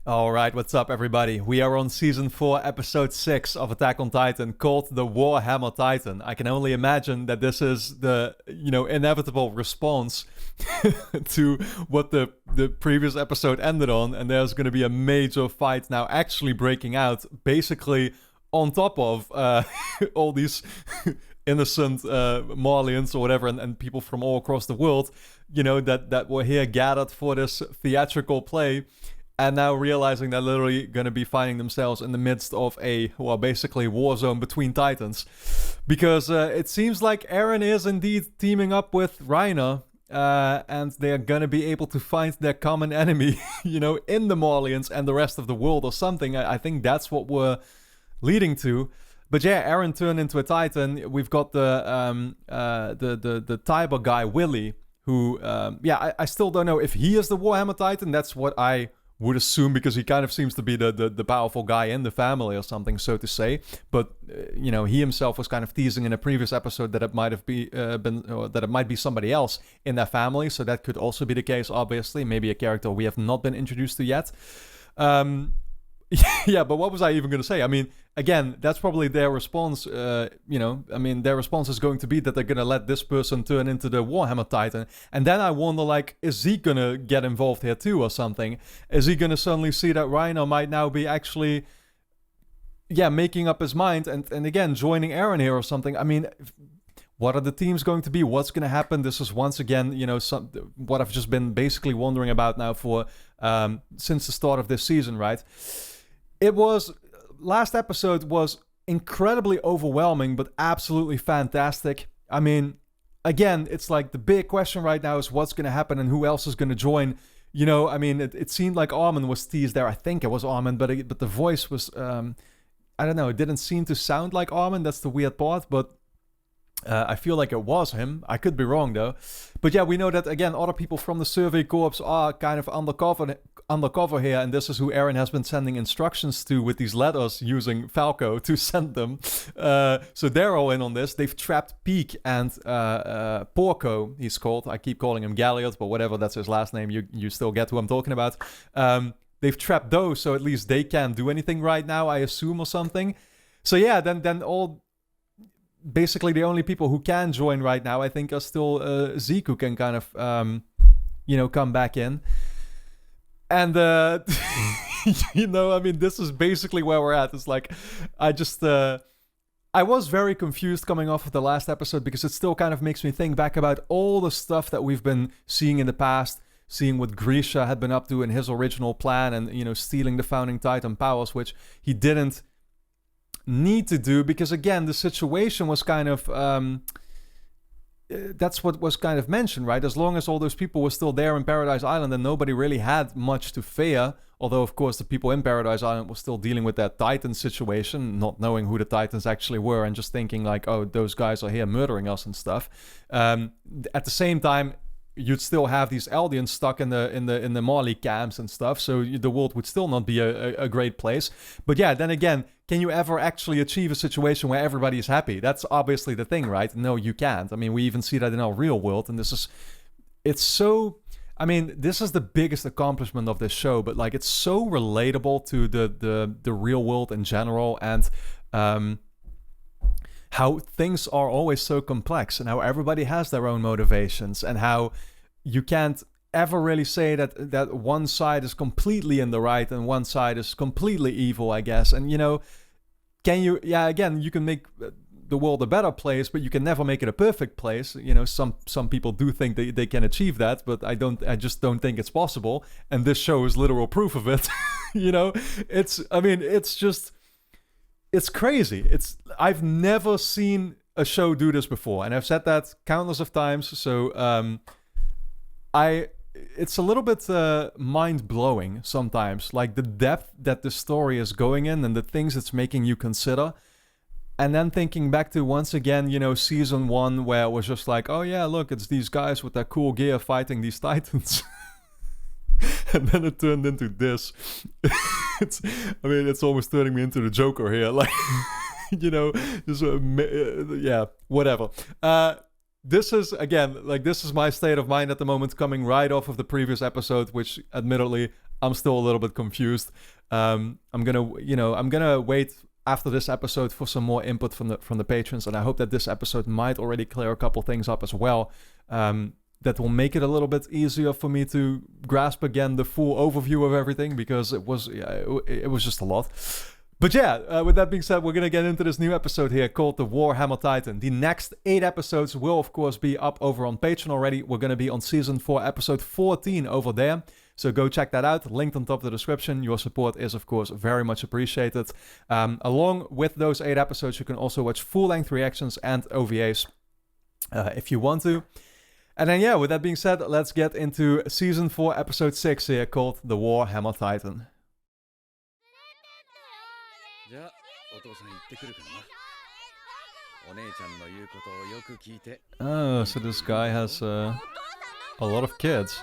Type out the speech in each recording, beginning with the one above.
All right, what's up, everybody? We are on season 4, episode 6 of Attack on Titan, called the Warhammer Titan. I can only imagine that this is the, inevitable response to what the previous episode ended on, and there's going to be a major fight now actually breaking out, basically on top of all these innocent Marlians or whatever, and people from all across the world, that were here gathered for this theatrical play. And now realizing they're literally going to be finding themselves in the midst of basically war zone between titans. Because it seems like Eren is indeed teaming up with Reiner. And they're going to be able to find their common enemy, in the Marlians and the rest of the world or something. I think that's what we're leading to. But yeah, Eren turned into a titan. We've got the Tybur guy, Willy, who, I still don't know if he is the Warhammer Titan. That's what I would assume, because he kind of seems to be the powerful guy in the family or something, so to say. But he himself was kind of teasing in a previous episode that it might have been that it might be somebody else in their family. So that could also be the case. Obviously, maybe a character we have not been introduced to yet. Yeah, but what was I even going to say? I mean, again, that's probably their response. Their response is going to be that they're going to let this person turn into the Warhammer Titan. And then I wonder, is Zeke going to get involved here too or something? Is he going to suddenly see that Reiner might now be actually, making up his mind and again, joining Eren here or something? I mean, what are the teams going to be? What's going to happen? This is once again, what I've just been basically wondering about now for since the start of this season, right? Last episode was incredibly overwhelming, but absolutely fantastic. I mean, again, it's like the big question right now is what's going to happen and who else is going to join. It seemed like Armin was teased there. I think it was Armin, but the voice was, I don't know, it didn't seem to sound like Armin. That's the weird part, but I feel like it was him. I could be wrong, though. But yeah, we know that, again, other people from the Survey Corps are kind of undercover here, and this is who Eren has been sending instructions to with these letters using Falco to send them. So they're all in on this. They've trapped Peak and Porco, he's called. I keep calling him Galliot, but whatever, that's his last name. You still get who I'm talking about. They've trapped those, so at least they can't do anything right now, I assume, or something. So yeah, then all... Basically, the only people who can join right now, I think, are still Zeke, who can kind of, come back in. And, this is basically where we're at. It's like, I was very confused coming off of the last episode because it still kind of makes me think back about all the stuff that we've been seeing in the past, seeing what Grisha had been up to in his original plan and, stealing the Founding Titan powers, which he didn't need to do because, again, the situation was kind of that's what was kind of mentioned, right? As long as all those people were still there in Paradise Island, and nobody really had much to fear, although of course the people in Paradise Island were still dealing with that Titan situation, not knowing who the Titans actually were and just thinking like, oh, those guys are here murdering us and stuff. At the same time, you'd still have these Eldians stuck in the Marley camps and stuff, so the world would still not be a great place. But yeah, then again, can you ever actually achieve a situation where everybody is happy? That's obviously the thing, right? No, you can't. I mean, we even see that in our real world, and this is the biggest accomplishment of this show, but like it's so relatable to the real world in general, and how things are always so complex and how everybody has their own motivations and how you can't ever really say that one side is completely in the right and one side is completely evil, I guess. And, you can make the world a better place, but you can never make it a perfect place. Some people do think they can achieve that, but I just don't think it's possible. And this show is literal proof of it. It's crazy. I've never seen a show do this before, and I've said that countless of times. So it's a little bit mind-blowing sometimes, like the depth that the story is going in and the things it's making you consider. And then thinking back to, once again, season 1, where it was just like, oh yeah, look, it's these guys with their cool gear fighting these titans. And then it turned into this. It's almost turning me into the Joker here. Like, whatever. This is my state of mind at the moment, coming right off of the previous episode, which admittedly I'm still a little bit confused. I'm gonna wait after this episode for some more input from the patrons, and I hope that this episode might already clear a couple things up as well. That will make it a little bit easier for me to grasp again the full overview of everything, because it was just a lot. But yeah, with that being said, we're going to get into this new episode here called The Warhammer Titan. The next 8 episodes will, of course, be up over on Patreon already. We're going to be on Season 4, Episode 14 over there. So go check that out. Linked on top of the description. Your support is, of course, very much appreciated. Along with those 8 episodes, you can also watch full-length reactions and OVAs if you want to. And then, yeah, with that being said, let's get into Season 4, Episode 6 here called The Warhammer Titan. Oh, so this guy has a lot of kids.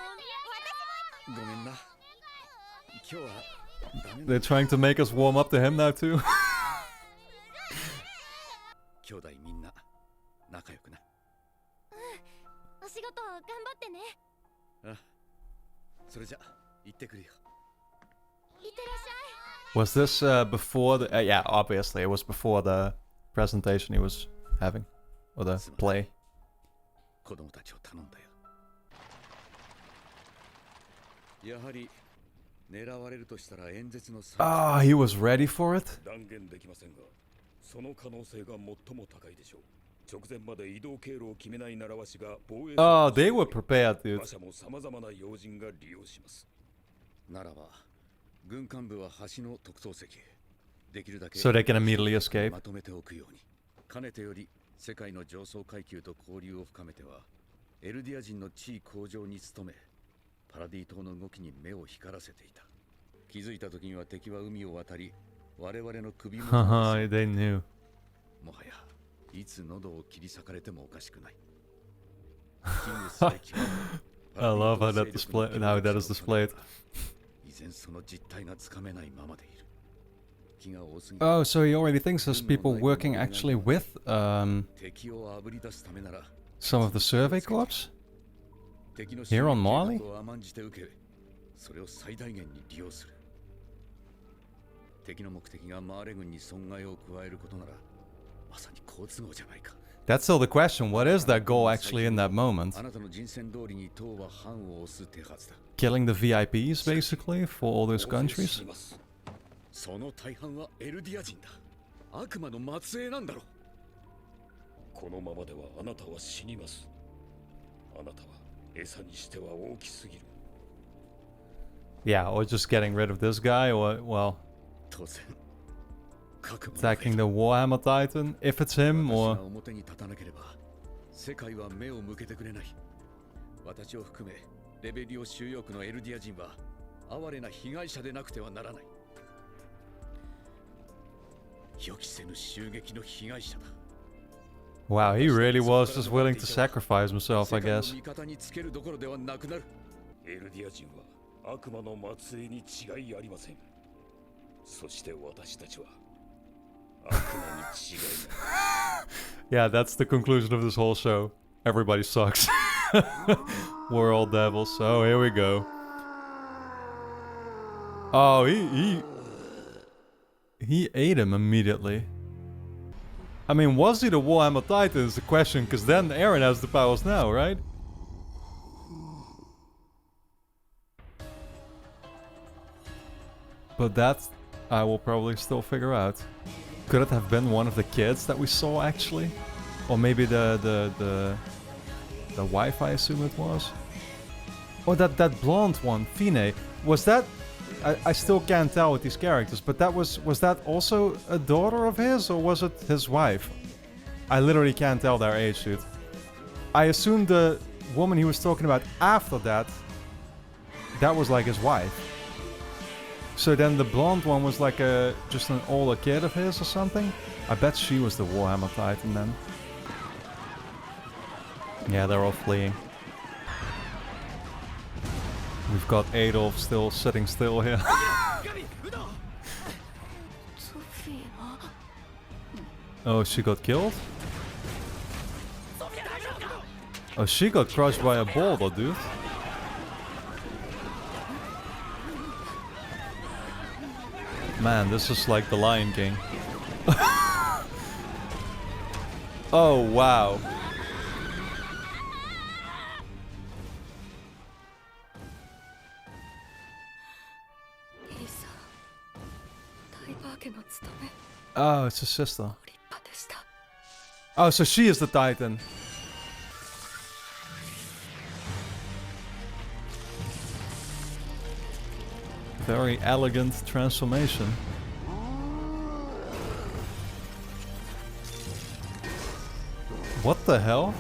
They're trying to make us warm up to him now too. Was this before the... yeah, obviously, it was before the presentation he was having. Or the play. Ah, he was ready for it? Oh, they were prepared, dude. So they can immediately escape. Haha, they knew. I love how that is displayed. Oh, so he already thinks there's people working actually with some of the survey corps here on Marley? That's still the question. What is their goal actually in that moment? Killing the VIPs, basically, for all those countries? Yeah, or just getting rid of this guy, or, well... attacking the Warhammer Titan, if it's him, or... Wow, he really was just willing to sacrifice himself, I guess. Yeah, that's the conclusion of this whole show. Everybody sucks. We're all devils, so here we go. Oh, he ate him immediately. I mean, was he the Warhammer Titan is the question, because then Eren has the powers now, right? But that I will probably still figure out. Could it have been one of the kids that we saw actually? Or maybe the wife, I assume it was? Or that blonde one, Fine. Was that... I still can't tell with these characters, but was that also a daughter of his, or was it his wife? I literally can't tell their age, dude. I assume the woman he was talking about after that was like his wife. So then the blonde one was like just an older kid of his or something? I bet she was the Warhammer Titan then. Yeah, they're all fleeing. We've got Adolf still sitting still here. Oh, she got killed? Oh, she got crushed by a boulder, dude. Man, this is like the Lion King. Oh, wow. Oh, it's his sister. Oh, so she is the Titan. Very elegant transformation. What the hell?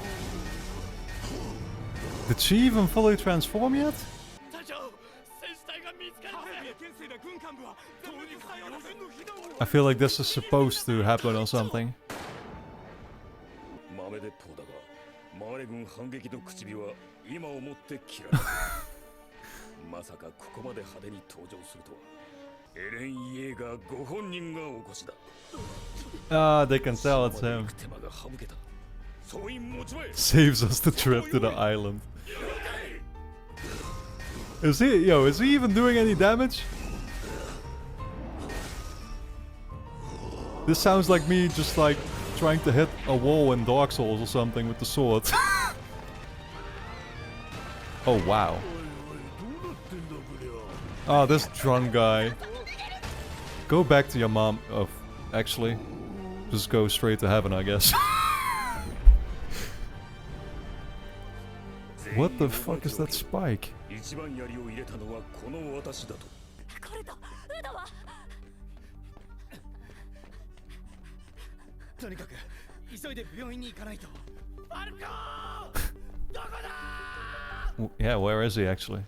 Did she even fully transform yet? I feel like this is supposed to happen or something. Ah, they can tell it's him. Saves us the trip to the island. Is he even doing any damage? This sounds like me just like trying to hit a wall in Dark Souls or something with the sword. Oh wow. Oh, this drunk guy. Go back to your mom. Oh, actually, just go straight to heaven, I guess. What the fuck is that spike? Yeah, where is he actually?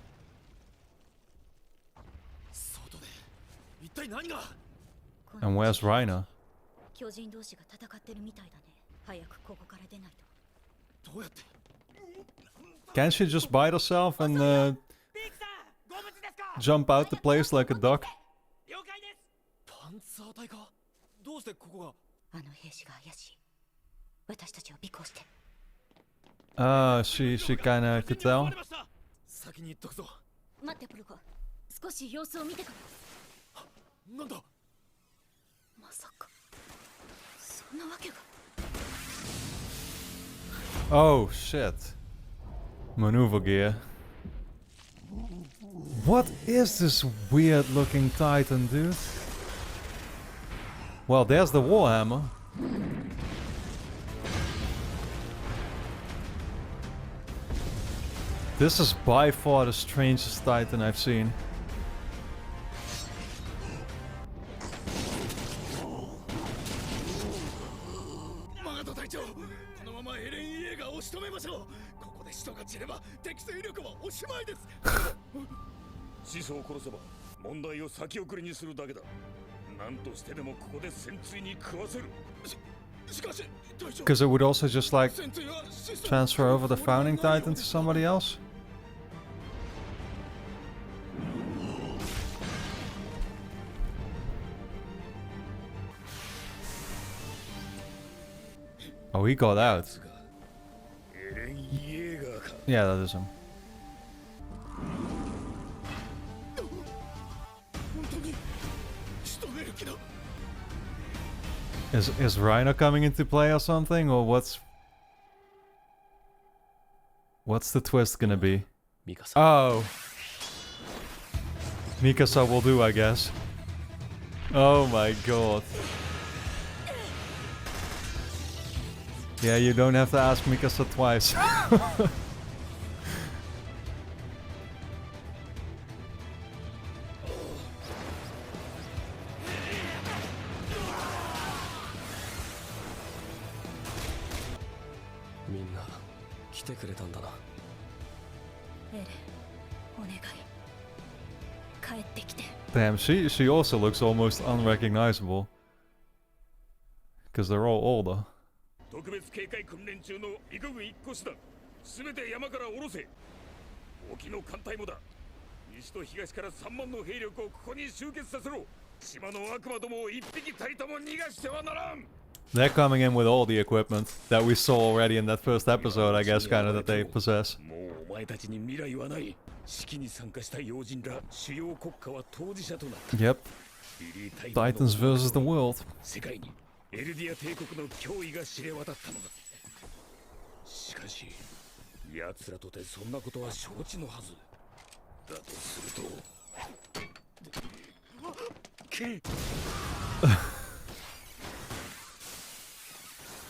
And where's Reiner? Can't she just bite herself and jump out the place like a duck? She kinda could tell. Oh shit. Maneuver gear. What is this weird looking Titan, dude? Well, there's the Warhammer. This is by far the strangest Titan I've seen. Because it would also just like transfer over the founding Titan to somebody else. Oh, he got out. Yeah, that is him. Is Reiner coming into play or something, or what's the twist gonna be? Oh, Mikasa will do, I guess. Oh my god. Yeah, you don't have to ask Mikasa twice. Damn, she also looks almost unrecognizable. Because they're all older. They're coming in with all the equipment that we saw already in that first episode, I guess, kind of that they possess. Yep. Titans versus the world. 世界にエルディア帝国の脅威が知れ渡ったのだ。しかし奴らとてそんなことは承知のはずだとすると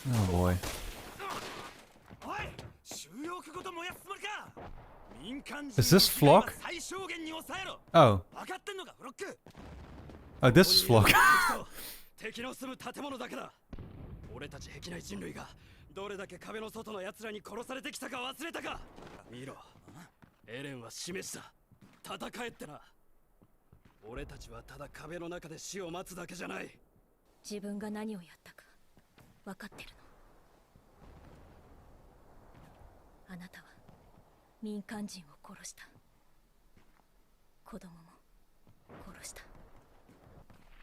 Oh boy. Is this Flock? Oh. Oh, this is Flock. 敵の住む建物だけだ。俺たち壁内人類がどれだけ壁の外の奴らに殺されてきたか忘れたか。見ろ、エレンは示した。戦えってな。俺たちはただ壁の中で死を待つだけじゃない。自分が何をやったか分かってるの。あなたは民間人を殺した。子供も殺した。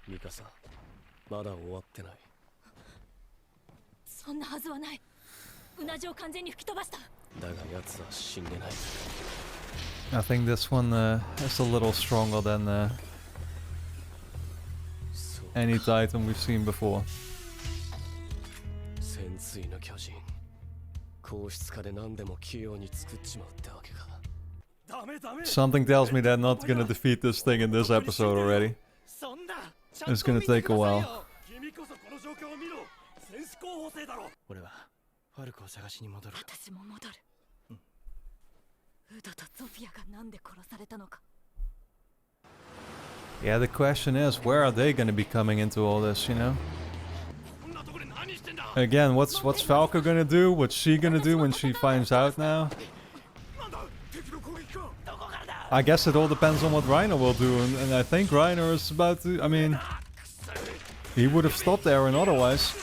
ミカサ、まだ終わってない。そんなはずはない。うなじを完全に吹き飛ばした。だが奴は死んでない。I think this one is a little stronger than any Titan we've seen before. 潜水の巨人。硬質化で何でも器用に作っちまうってわけか。Something tells me they're not gonna defeat this thing in this episode already. It's gonna take a while. 俺はファルコを探しに戻る。私も戻る。ウドとゾフィアがなんで殺されたのか。Yeah, the question is, where are they gonna be coming into all this, you know? Again, what's Falco gonna do? What's she gonna do when she finds out now? I guess it all depends on what Reiner will do, and I think Reiner is about to... I mean... He would have stopped Eren otherwise.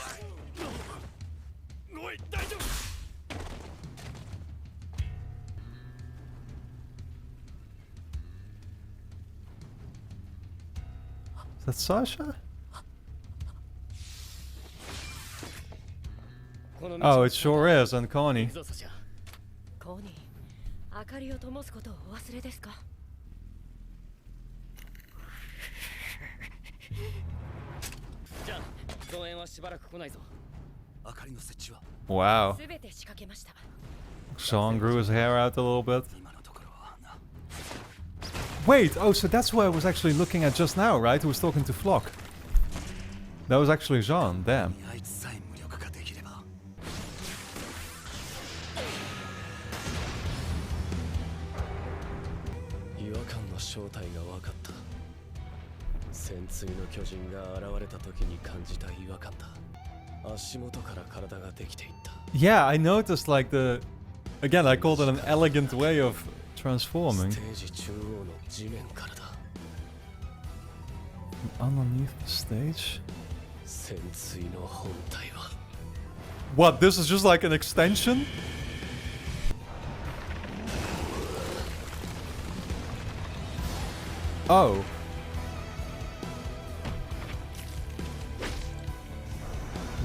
Is that Sasha? Oh, it sure is, and Connie. コニー、明かりを灯すことをお忘れですか？じゃあ、増援はしばらく来ないぞ。明かりの設置は Wow. すべて仕掛けました。Sean grew his hair out a little bit. Wait, oh, so that's who I was actually looking at just now, right? Who was talking to Flock. That was actually Jean, damn. Yeah, I noticed like the... Again, I called it an elegant way of transforming. Underneath the stage? What, this is just like an extension? Oh.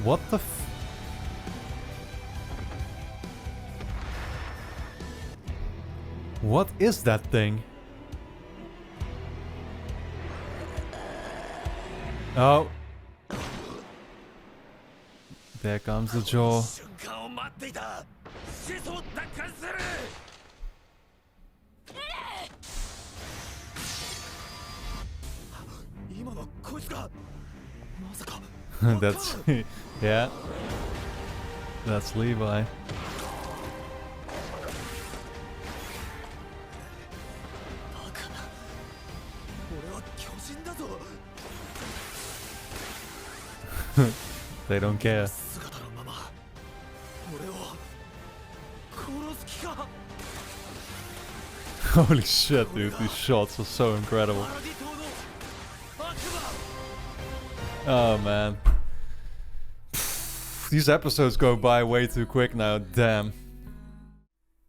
What the f... What is that thing? Oh. There comes the jaw. That's... yeah. That's Levi. They don't care. Holy shit, dude, these shots are so incredible. Oh man. These episodes go by way too quick now, damn.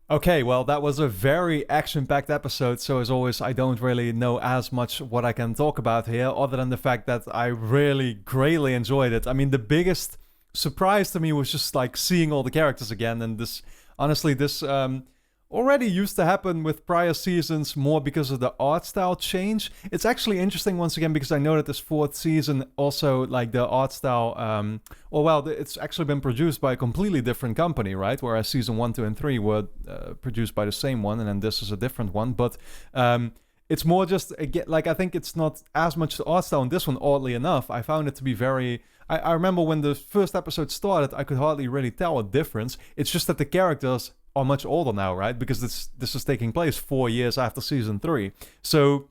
Okay, well, that was a very action-packed episode, so as always, I don't really know as much what I can talk about here, other than the fact that I really greatly enjoyed it. I mean, the biggest surprise to me was just, like, seeing all the characters again, and this, honestly, this, already used to happen with prior seasons more because of the art style change. It's actually interesting once again because I know that this fourth season also like the art style, it's actually been produced by a completely different company, right? Whereas season 1, 2, and 3 were produced by the same one, and then this is a different one. But it's more just, again, like I think it's not as much the art style in this one, oddly enough. I found it to be very... I remember when the first episode started, I could hardly really tell a difference. It's just that the characters are much older now, right? Because this is taking place 4 years after season 3. So,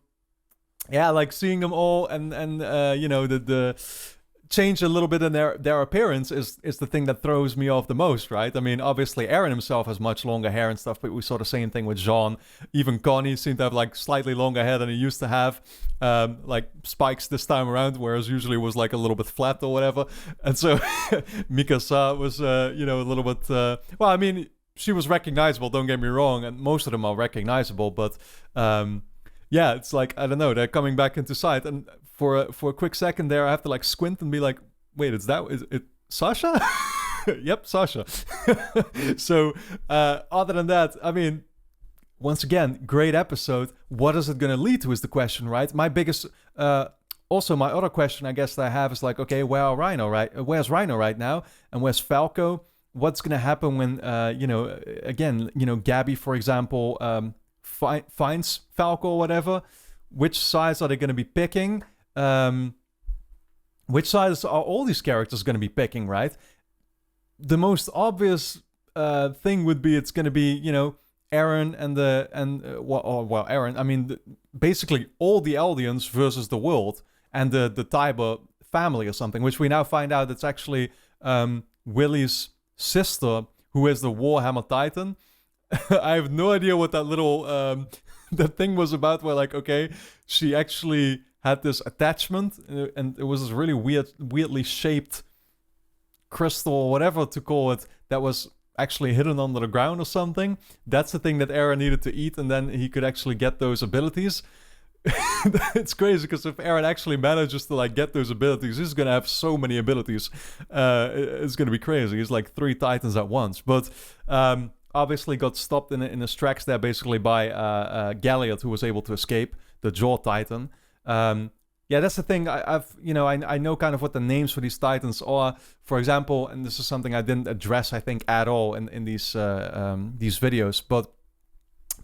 yeah, like seeing them all and the change a little bit in their appearance is the thing that throws me off the most, right? I mean, obviously Eren himself has much longer hair and stuff, but we saw the same thing with Jean. Even Connie seemed to have like slightly longer hair than he used to have, like spikes this time around, whereas usually it was like a little bit flat or whatever. And so Mikasa was, a little bit, well, I mean, she was recognizable, don't get me wrong, and most of them are recognizable, but yeah, it's like, I don't know, they're coming back into sight, and for a quick second there, I have to like squint and be like, wait, is it Sasha? Yep, Sasha. So, other than that, I mean, once again, great episode. What is it going to lead to is the question, right? My biggest, also my other question, I guess, that I have is like, okay, where's Rhino right now? And where's Falco? What's going to happen when, Gabby, for example, finds Falco or whatever? Which sides are they going to be picking? Which sides are all these characters going to be picking, right? The most obvious thing would be it's going to be, Eren Eren. I mean, basically all the Eldians versus the world and the Tybur family or something, which we now find out it's actually Willy's sister, who is the Warhammer Titan. I have no idea what that little that thing was about, where like, okay, she actually had this attachment and it was this really weirdly shaped crystal or whatever to call it that was actually hidden under the ground or something. That's the thing that Eren needed to eat, and then he could actually get those abilities. It's crazy because if Eren actually manages to like get those abilities, he's gonna have so many abilities. It's gonna be crazy. He's like 3 titans at once. But obviously got stopped in his tracks there basically by Galliard, who was able to escape, the Jaw Titan. Yeah, that's the thing. I know kind of what the names for these titans are. For example, and this is something I didn't address, I think, at all in these videos, but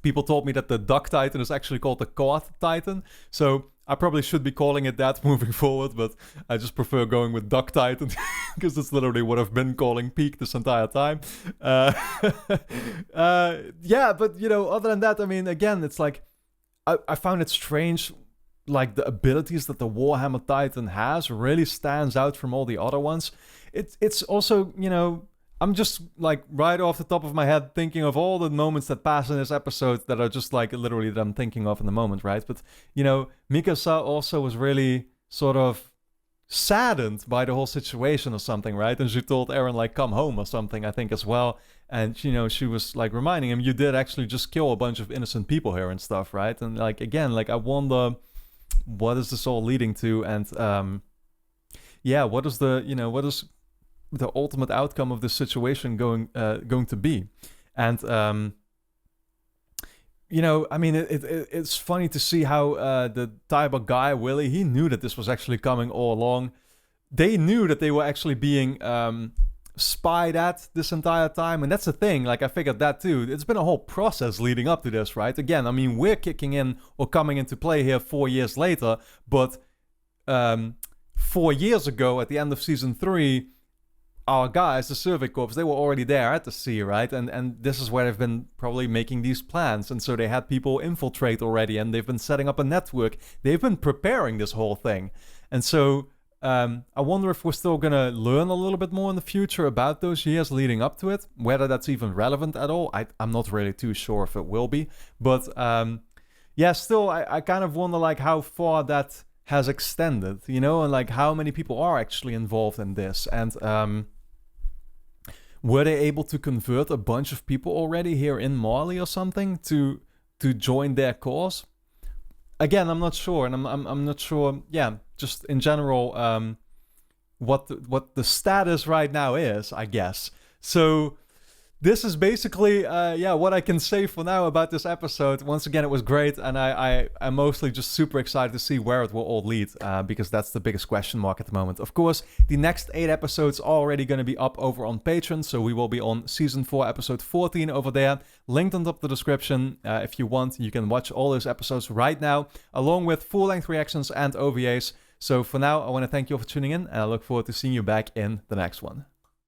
people told me that the Duck Titan is actually called the Cod Titan. So I probably should be calling it that moving forward, but I just prefer going with Duck Titan because that's literally what I've been calling Peak this entire time. Yeah, but, other than that, I mean, again, it's like, I found it strange, like the abilities that the Warhammer Titan has really stands out from all the other ones. It's also, I'm just like right off the top of my head thinking of all the moments that pass in this episode that are just like literally that I'm thinking of in the moment, right? But, Mikasa also was really sort of saddened by the whole situation or something, right? And she told Eren like, come home or something, I think, as well. And, she was like reminding him, you did actually just kill a bunch of innocent people here and stuff, right? And like, again, like I wonder, what is this all leading to? And what is the ultimate outcome of this situation going to be? And I mean, it's funny to see how the Tybur guy Willy, he knew that this was actually coming all along. They knew that they were actually being spied at this entire time, and that's the thing. Like, I figured that too. It's been a whole process leading up to this, right? Again, I mean, we're kicking in or coming into play here 4 years later, but 4 years ago, at the end of season 3, our guys, the Survey Corps, they were already there at the sea, right? And this is where they've been probably making these plans. And so they had people infiltrate already, and they've been setting up a network. They've been preparing this whole thing. And so I wonder if we're still going to learn a little bit more in the future about those years leading up to it, whether that's even relevant at all. I'm not really too sure if it will be. But still, I kind of wonder like how far that has extended, and like how many people are actually involved in this. And were they able to convert a bunch of people already here in Marley or something to join their cause? Again, I'm not sure, and I'm not sure. Yeah, just in general, what the status right now is, I guess. So this is basically, what I can say for now about this episode. Once again, it was great, and I'm mostly just super excited to see where it will all lead, because that's the biggest question mark at the moment. Of course, the next 8 episodes are already going to be up over on Patreon, so we will be on Season 4, Episode 14 over there. Linked on top of the description. If you want, you can watch all those episodes right now, along with full-length reactions and OVAs. So for now, I want to thank you all for tuning in, and I look forward to seeing you back in the next one.